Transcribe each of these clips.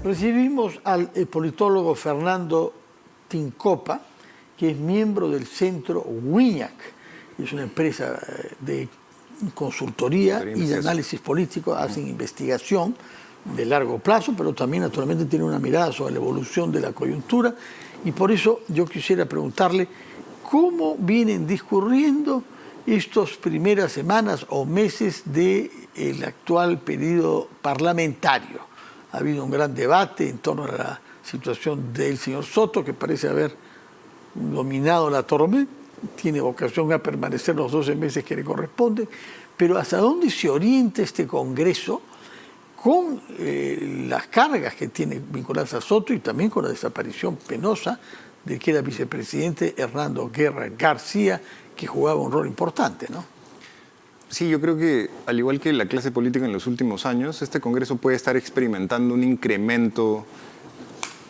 Recibimos al politólogo Fernando Tincopa, que es miembro del Centro WINAC, es una empresa de consultoría y de análisis político, hacen investigación de largo plazo, pero también naturalmente tiene una mirada sobre la evolución de la coyuntura, y por eso yo quisiera preguntarle cómo vienen discurriendo estas primeras semanas o meses del actual periodo parlamentario. Ha habido un gran debate en torno a la situación del señor Soto, que parece haber dominado la tormenta, tiene vocación a permanecer los 12 meses que le corresponden, pero ¿hasta dónde se orienta este Congreso con las cargas que tiene vinculadas a Soto y también con la desaparición penosa del que era vicepresidente Hernando Guerra García, que jugaba un rol importante, ¿no? Sí, yo creo que, al igual que la clase política en los últimos años, este Congreso puede estar experimentando un incremento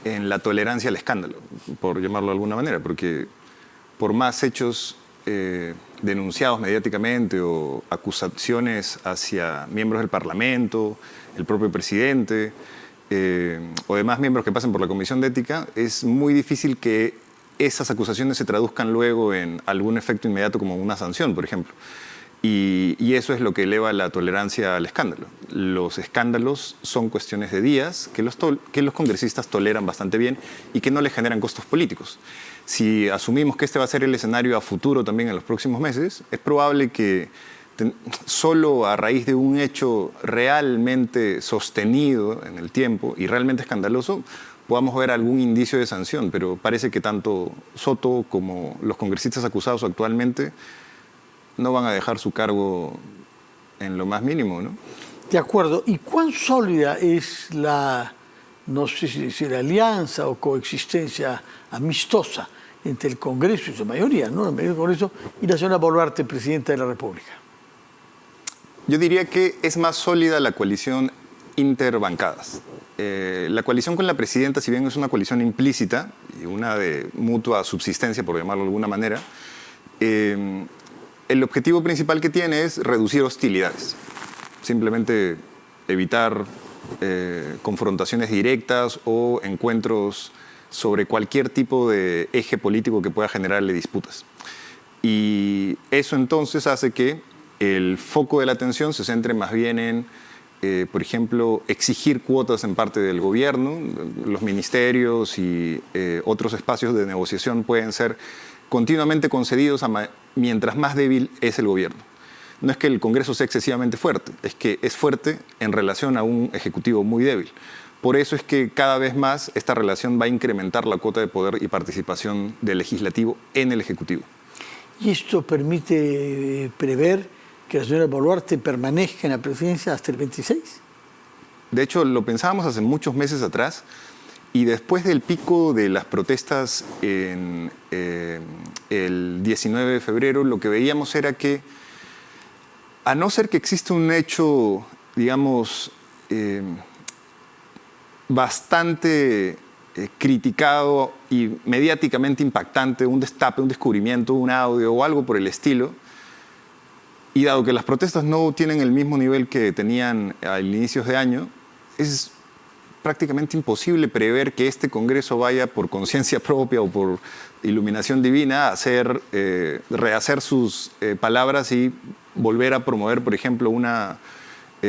en la tolerancia al escándalo, por llamarlo de alguna manera, porque por más hechos denunciados mediáticamente o acusaciones hacia miembros del Parlamento, el propio presidente o demás miembros que pasen por la Comisión de Ética, es muy difícil que esas acusaciones se traduzcan luego en algún efecto inmediato como una sanción, por ejemplo. Y eso es lo que eleva la tolerancia al escándalo. Los escándalos son cuestiones de días que los congresistas toleran bastante bien y que no les generan costos políticos. Si asumimos que este va a ser el escenario a futuro también en los próximos meses, es probable que solo a raíz de un hecho realmente sostenido en el tiempo y realmente escandaloso podamos ver algún indicio de sanción, pero parece que tanto Soto como los congresistas acusados actualmente no van a dejar su cargo en lo más mínimo, ¿no? De acuerdo. ¿Y cuán sólida es la, no sé si decir alianza o coexistencia amistosa entre el Congreso y su mayoría, ¿no? La mayoría del Congreso y la señora Boluarte, presidenta de la República? Yo diría que es más sólida la coalición interbancadas. La coalición con la presidenta, si bien es una coalición implícita y una de mutua subsistencia, por llamarlo de alguna manera, el objetivo principal que tiene es reducir hostilidades. Simplemente evitar confrontaciones directas o encuentros sobre cualquier tipo de eje político que pueda generarle disputas. Y eso entonces hace que el foco de la atención se centre más bien en, por ejemplo, exigir cuotas en parte del gobierno. Los ministerios y otros espacios de negociación pueden ser continuamente concedidos mientras más débil es el gobierno. No es que el Congreso sea excesivamente fuerte, es que es fuerte en relación a un Ejecutivo muy débil. Por eso es que cada vez más esta relación va a incrementar la cuota de poder y participación del Legislativo en el Ejecutivo. ¿Y esto permite prever que la señora Boluarte permanezca en la presidencia hasta el 26? De hecho, lo pensábamos hace muchos meses atrás, y después del pico de las protestas en el 19 de febrero, lo que veíamos era que, a no ser que exista un hecho, digamos, bastante criticado y mediáticamente impactante, un destape, un descubrimiento, un audio o algo por el estilo, y dado que las protestas no tienen el mismo nivel que tenían a inicios de año, es prácticamente imposible prever que este Congreso vaya por conciencia propia o por iluminación divina a rehacer sus palabras y volver a promover, por ejemplo, una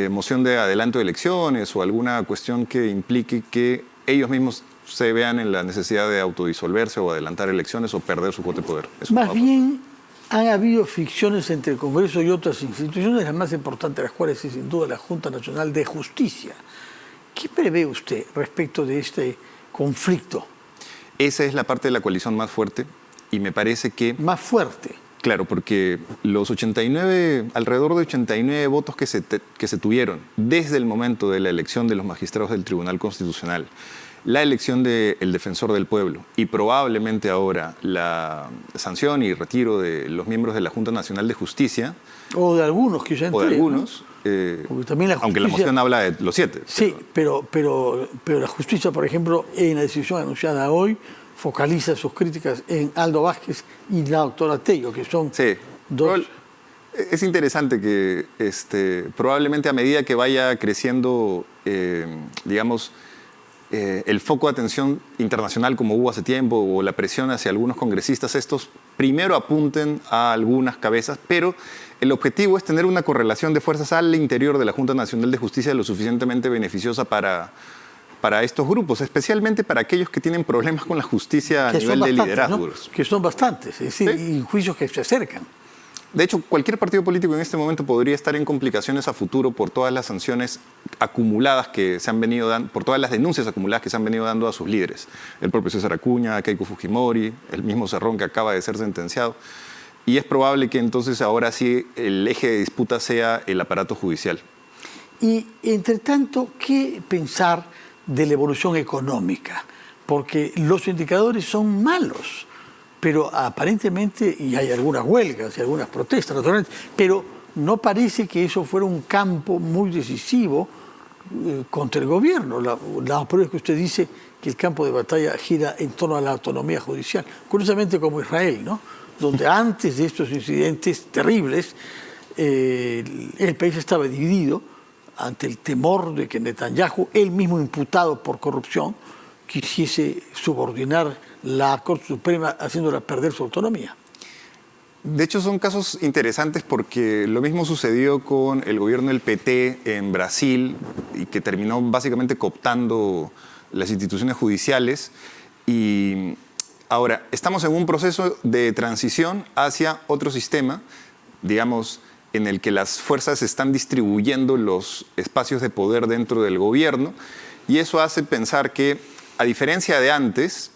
moción de adelanto de elecciones o alguna cuestión que implique que ellos mismos se vean en la necesidad de autodisolverse o adelantar elecciones o perder su cuota de poder. Eso más bien han habido fricciones entre el Congreso y otras instituciones, las más importantes de las cuales es sin duda la Junta Nacional de Justicia. ¿Qué prevé usted respecto de este conflicto? Esa es la parte de la coalición más fuerte y me parece que... Más fuerte. Claro, porque los alrededor de 89 votos que se tuvieron desde el momento de la elección de los magistrados del Tribunal Constitucional, la elección del defensor del pueblo y probablemente ahora la sanción y retiro de los miembros de la Junta Nacional de Justicia. O de algunos, quizá entre, o de algunos, ¿no? También la justicia, aunque la moción habla de los 7. Sí, pero la justicia, por ejemplo, en la decisión anunciada hoy, focaliza sus críticas en Aldo Vázquez y la doctora Tello, que son dos... Es interesante que probablemente a medida que vaya creciendo, digamos, el foco de atención internacional como hubo hace tiempo o la presión hacia algunos congresistas, estos primero apunten a algunas cabezas, pero el objetivo es tener una correlación de fuerzas al interior de la Junta Nacional de Justicia lo suficientemente beneficiosa para estos grupos, especialmente para aquellos que tienen problemas con la justicia a nivel de liderazgos. ¿No? Que son bastantes, es decir, ¿Sí? y juicios que se acercan. De hecho, cualquier partido político en este momento podría estar en complicaciones a futuro por todas las sanciones acumuladas que se han venido dando, por todas las denuncias acumuladas que se han venido dando a sus líderes. El propio César Acuña, Keiko Fujimori, el mismo Cerrón que acaba de ser sentenciado. Y es probable que entonces ahora sí el eje de disputa sea el aparato judicial. Y, entre tanto, ¿qué pensar de la evolución económica? Porque los indicadores son malos, pero aparentemente, y hay algunas huelgas y algunas protestas, naturalmente, pero no parece que eso fuera un campo muy decisivo contra el gobierno. La prueba es que usted dice que el campo de batalla gira en torno a la autonomía judicial, curiosamente como Israel, ¿no? Donde antes de estos incidentes terribles, el país estaba dividido ante el temor de que Netanyahu, él mismo imputado por corrupción, quisiese subordinar la Corte Suprema haciéndola perder su autonomía. De hecho, son casos interesantes porque lo mismo sucedió con el gobierno del PT en Brasil y que terminó básicamente cooptando las instituciones judiciales. Y ahora, estamos en un proceso de transición hacia otro sistema, digamos, en el que las fuerzas están distribuyendo los espacios de poder dentro del gobierno. Y eso hace pensar que, a diferencia de antes,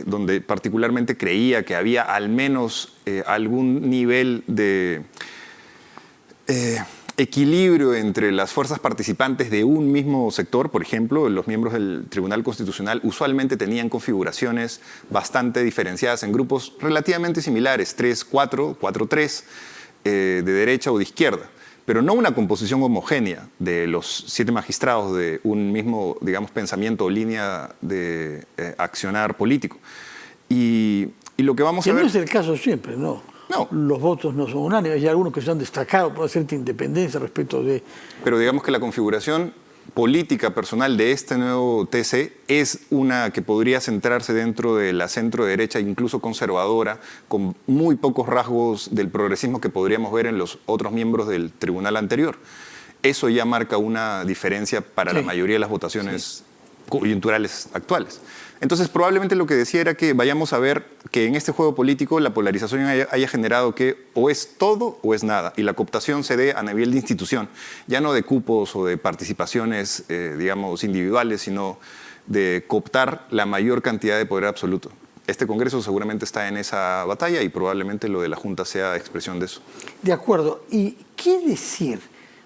donde particularmente creía que había al menos algún nivel de equilibrio entre las fuerzas participantes de un mismo sector, por ejemplo, los miembros del Tribunal Constitucional usualmente tenían configuraciones bastante diferenciadas en grupos relativamente similares, 3-4, 4-3, de derecha o de izquierda, pero no una composición homogénea de los 7 magistrados de un mismo, digamos, pensamiento o línea de accionar político. Y lo que vamos a ver... no es el caso siempre, ¿no? No. Los votos no son unánimes, hay algunos que se han destacado por cierta independencia respecto de... Pero digamos que la configuración política personal de este nuevo TC es una que podría centrarse dentro de la centro derecha, incluso conservadora, con muy pocos rasgos del progresismo que podríamos ver en los otros miembros del tribunal anterior. Eso ya marca una diferencia para la mayoría de las votaciones coyunturales actuales. Entonces, probablemente lo que decía era que vayamos a ver que en este juego político la polarización haya generado que o es todo o es nada, y la cooptación se dé a nivel de institución, ya no de cupos o de participaciones, digamos, individuales, sino de cooptar la mayor cantidad de poder absoluto. Este Congreso seguramente está en esa batalla y probablemente lo de la Junta sea expresión de eso. De acuerdo. ¿Y qué decir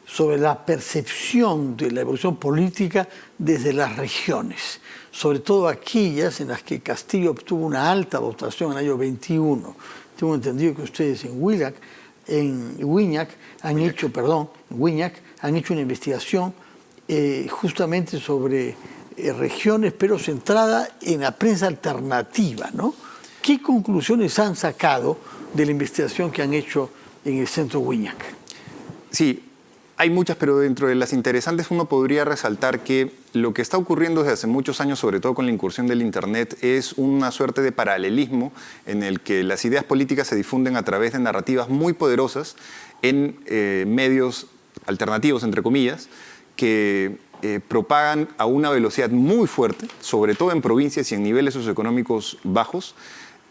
sobre la percepción de la evolución política desde las regiones, sobre todo aquellas en las que Castillo obtuvo una alta votación en el año 21? Tengo entendido que ustedes en Huinac han hecho una investigación justamente sobre regiones, pero centrada en la prensa alternativa, ¿no? ¿Qué conclusiones han sacado de la investigación que han hecho en el centro Huinac? Sí, hay muchas, pero dentro de las interesantes uno podría resaltar que lo que está ocurriendo desde hace muchos años, sobre todo con la incursión del Internet, es una suerte de paralelismo en el que las ideas políticas se difunden a través de narrativas muy poderosas en medios alternativos, entre comillas, que propagan a una velocidad muy fuerte, sobre todo en provincias y en niveles socioeconómicos bajos,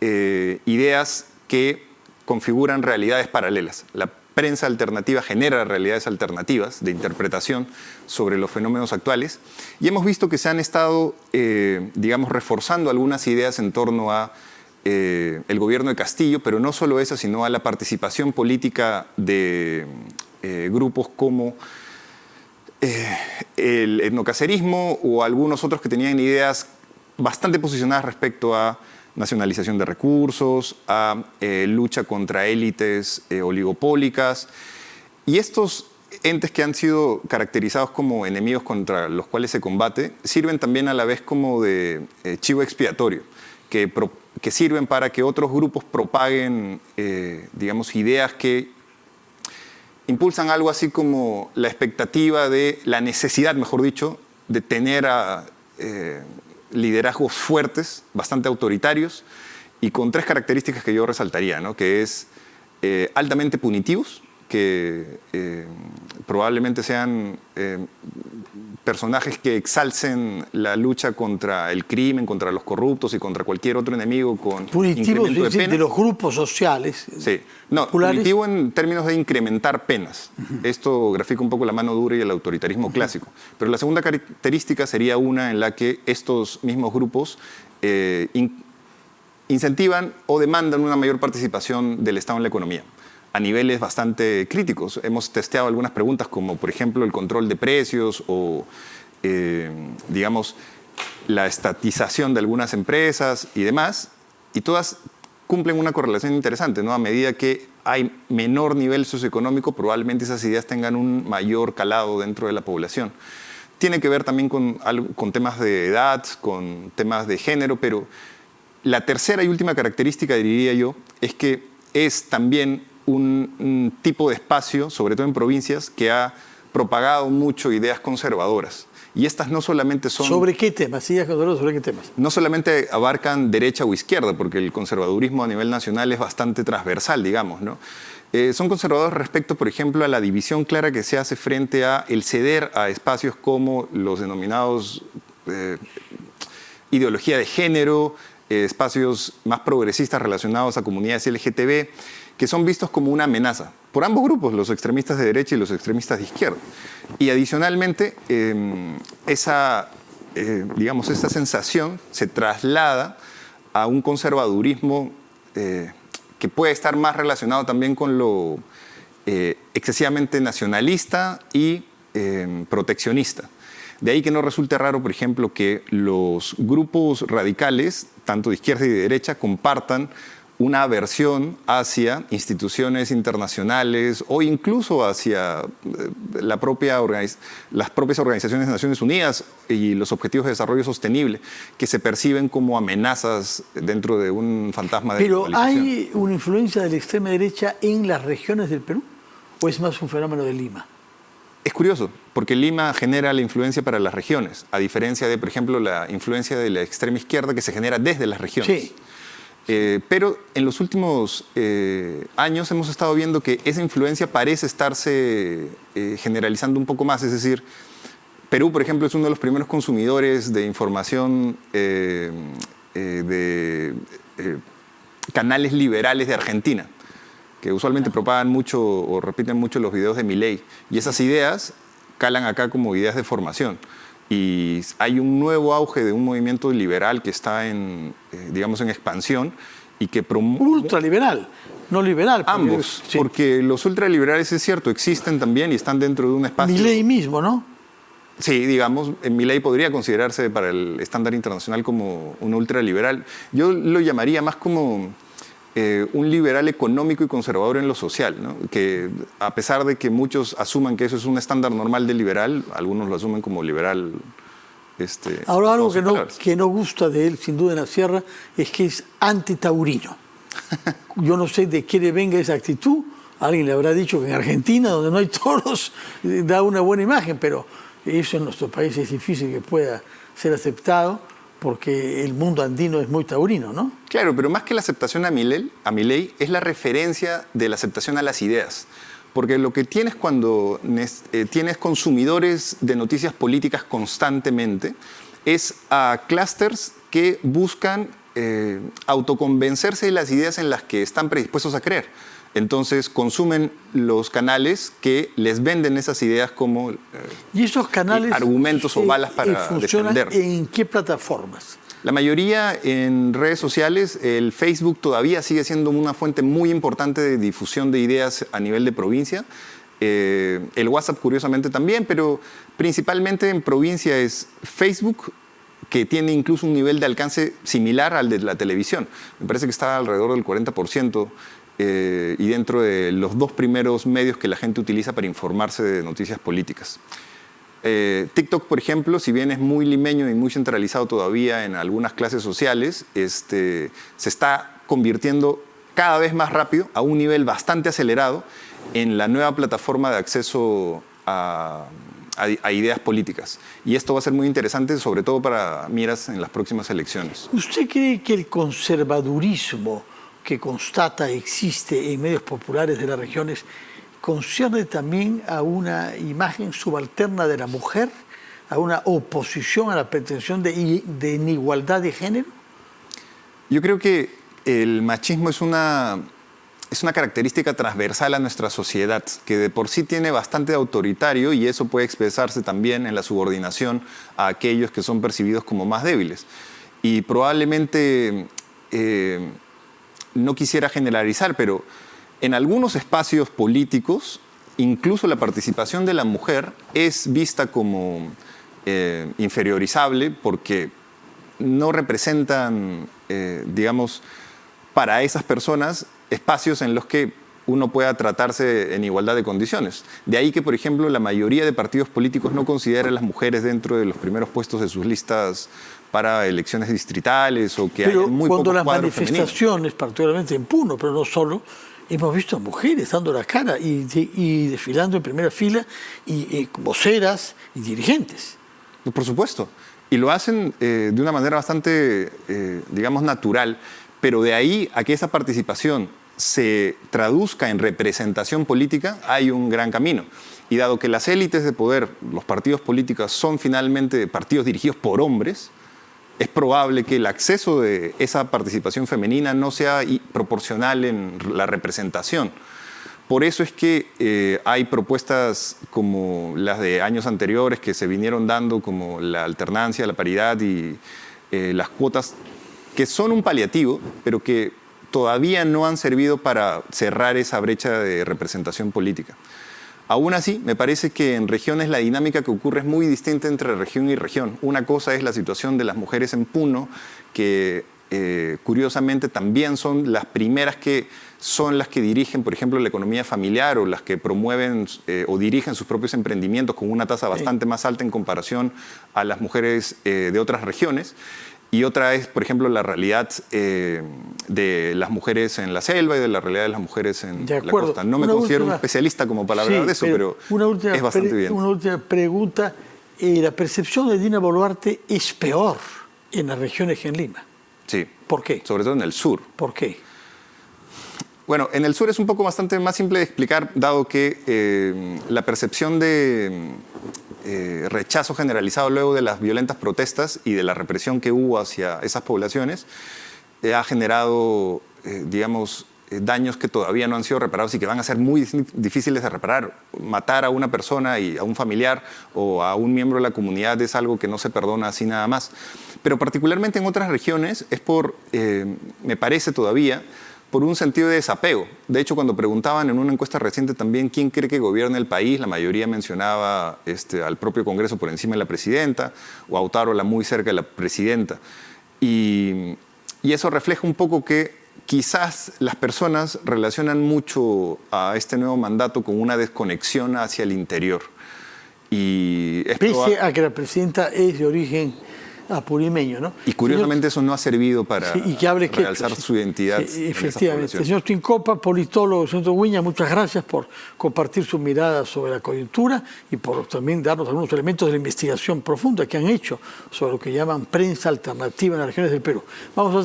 ideas que configuran realidades paralelas. La prensa alternativa genera realidades alternativas de interpretación sobre los fenómenos actuales y hemos visto que se han estado, digamos, reforzando algunas ideas en torno a el gobierno de Castillo, pero no solo esa, sino a la participación política de grupos como el etnocacerismo o algunos otros que tenían ideas bastante posicionadas respecto a nacionalización de recursos, a lucha contra élites oligopólicas. Y estos entes que han sido caracterizados como enemigos contra los cuales se combate, sirven también a la vez como de chivo expiatorio, que sirven para que otros grupos propaguen, digamos, ideas que impulsan algo así como la expectativa de la necesidad, mejor dicho, de tener liderazgos fuertes, bastante autoritarios, y con 3 características que yo resaltaría, ¿no? Que es altamente punitivos, que probablemente sean personajes que exalcen la lucha contra el crimen, contra los corruptos y contra cualquier otro enemigo con punitivo, incremento de penas. De los grupos sociales. Sí, no, populares. punitivo en términos de incrementar penas. Esto grafica un poco la mano dura y el autoritarismo clásico. Pero la segunda característica sería una en la que estos mismos grupos incentivan o demandan una mayor participación del Estado en la economía a niveles bastante críticos. Hemos testeado algunas preguntas como, por ejemplo, el control de precios o, digamos, la estatización de algunas empresas y demás, y todas cumplen una correlación interesante, ¿no? A medida que hay menor nivel socioeconómico, probablemente esas ideas tengan un mayor calado dentro de la población. Tiene que ver también con temas de edad, con temas de género, pero la tercera y última característica, diría yo, es que es también un tipo de espacio, sobre todo en provincias, que ha propagado mucho ideas conservadoras. Y estas no solamente son... ¿Sobre qué temas? ¿Sobre qué temas? No solamente abarcan derecha o izquierda, porque el conservadurismo a nivel nacional es bastante transversal, digamos, ¿no? Son conservadores respecto, por ejemplo, a la división clara que se hace frente a el ceder a espacios como los denominados ideología de género, espacios más progresistas relacionados a comunidades LGTB, que son vistos como una amenaza por ambos grupos, los extremistas de derecha y los extremistas de izquierda. Y adicionalmente, esta sensación se traslada a un conservadurismo que puede estar más relacionado también con lo excesivamente nacionalista y proteccionista. De ahí que no resulte raro, por ejemplo, que los grupos radicales, tanto de izquierda y de derecha, compartan una aversión hacia instituciones internacionales o incluso hacia las propias organizaciones de Naciones Unidas y los Objetivos de Desarrollo Sostenible, que se perciben como amenazas dentro de un fantasma de globalización. ¿Pero hay una influencia de la extrema derecha en las regiones del Perú? ¿O es más un fenómeno de Lima? Es curioso, porque Lima genera la influencia para las regiones, a diferencia de, por ejemplo, la influencia de la extrema izquierda que se genera desde las regiones. Sí. Pero en los últimos años hemos estado viendo que esa influencia parece estarse generalizando un poco más. Es decir, Perú, por ejemplo, es uno de los primeros consumidores de información de canales liberales de Argentina, que usualmente propagan mucho o repiten mucho los videos de Milei. Y esas ideas calan acá como ideas de formación. Y hay un nuevo auge de un movimiento liberal que está en expansión y que promueve... Ultraliberal, no liberal. Ambos, sí. Porque los ultraliberales, es cierto, existen también y están dentro de un espacio... Milei mismo, ¿no? Sí, digamos, Milei podría considerarse para el estándar internacional como un ultraliberal. Yo lo llamaría más como... un liberal económico y conservador en lo social, ¿no? Que a pesar de que muchos asuman que eso es un estándar normal de liberal, algunos lo asumen como liberal. Ahora, algo que no gusta de él, sin duda, en la sierra, es que es antitaurino. Yo no sé de qué le venga esa actitud. Alguien le habrá dicho que en Argentina, donde no hay toros, da una buena imagen, pero eso en nuestro país es difícil que pueda ser aceptado, porque el mundo andino es muy taurino, ¿no? Claro, pero más que la aceptación a Milei es la referencia de la aceptación a las ideas. Porque lo que tienes cuando tienes consumidores de noticias políticas constantemente es a clústeres que buscan autoconvencerse de las ideas en las que están predispuestos a creer. Entonces consumen los canales que les venden esas ideas como ¿Y esos canales argumentos o balas para defender. ¿En qué plataformas? La mayoría en redes sociales. El Facebook todavía sigue siendo una fuente muy importante de difusión de ideas a nivel de provincia. El WhatsApp, curiosamente, también, pero principalmente en provincia es Facebook, que tiene incluso un nivel de alcance similar al de la televisión. Me parece que está alrededor del 40%. Y dentro de los 2 primeros medios que la gente utiliza para informarse de noticias políticas. TikTok, por ejemplo, si bien es muy limeño y muy centralizado todavía en algunas clases sociales, se está convirtiendo cada vez más rápido, a un nivel bastante acelerado, en la nueva plataforma de acceso a a ideas políticas. Y esto va a ser muy interesante, sobre todo para miras en las próximas elecciones. ¿Usted cree que el conservadurismo que constata existe en medios populares de las regiones concierne también a una imagen subalterna de la mujer, a una oposición a la pretensión de inigualdad de género? Yo creo que el machismo es una característica transversal a nuestra sociedad, que de por sí tiene bastante autoritario, y eso puede expresarse también en la subordinación a aquellos que son percibidos como más débiles. Y probablemente, no quisiera generalizar, pero en algunos espacios políticos, incluso la participación de la mujer es vista como inferiorizable, porque no representan, digamos, para esas personas espacios en los que uno pueda tratarse en igualdad de condiciones. De ahí que, por ejemplo, la mayoría de partidos políticos no considera a las mujeres dentro de los primeros puestos de sus listas para elecciones distritales, o que hay muy cuando pocos las cuadros manifestaciones, femeninos. particularmente en Puno, pero no solo, hemos visto a mujeres dando la cara y desfilando en primera fila, y voceras y dirigentes. Por supuesto. Y lo hacen de una manera bastante, digamos, natural. Pero de ahí a que esa participación se traduzca en representación política, hay un gran camino. Y dado que las élites de poder, los partidos políticos, son finalmente partidos dirigidos por hombres, es probable que el acceso de esa participación femenina no sea proporcional en la representación. Por eso es que hay propuestas como las de años anteriores que se vinieron dando, como la alternancia, la paridad y las cuotas, que son un paliativo, pero que todavía no han servido para cerrar esa brecha de representación política. Aún así, me parece que en regiones la dinámica que ocurre es muy distinta entre región y región. Una cosa es la situación de las mujeres en Puno, que curiosamente también son las primeras que son las que dirigen, por ejemplo, la economía familiar, o las que promueven o dirigen sus propios emprendimientos con una tasa bastante más alta en comparación a las mujeres de otras regiones. Y otra es, por ejemplo, la realidad de las mujeres en la selva y de la realidad de las mujeres en la costa. No me considero un especialista como para hablar de eso, pero es bastante evidente. Una última pregunta. La percepción de Dina Boluarte es peor en las regiones que en Lima. Sí. ¿Por qué? Sobre todo en el sur. ¿Por qué? Bueno, en el sur es un poco bastante más simple de explicar, dado que la percepción de rechazo generalizado luego de las violentas protestas y de la represión que hubo hacia esas poblaciones ha generado, digamos, daños que todavía no han sido reparados y que van a ser muy difíciles de reparar. Matar a una persona y a un familiar o a un miembro de la comunidad es algo que no se perdona así nada más. Pero particularmente en otras regiones es me parece todavía, por un sentido de desapego. De hecho, cuando preguntaban en una encuesta reciente también quién cree que gobierna el país, la mayoría mencionaba al propio Congreso por encima de la presidenta, o a Otárola muy cerca de la presidenta. Y eso refleja un poco que quizás las personas relacionan mucho a este nuevo mandato con una desconexión hacia el interior. Y pese a que la presidenta es de origen apurimeño, ¿no? Y curiosamente eso no ha servido para realzar su identidad. Efectivamente. Señor Tincopa, politólogo del Centro Uñac, muchas gracias por compartir su mirada sobre la coyuntura y por también darnos algunos elementos de la investigación profunda que han hecho sobre lo que llaman prensa alternativa en las regiones del Perú. Vamos a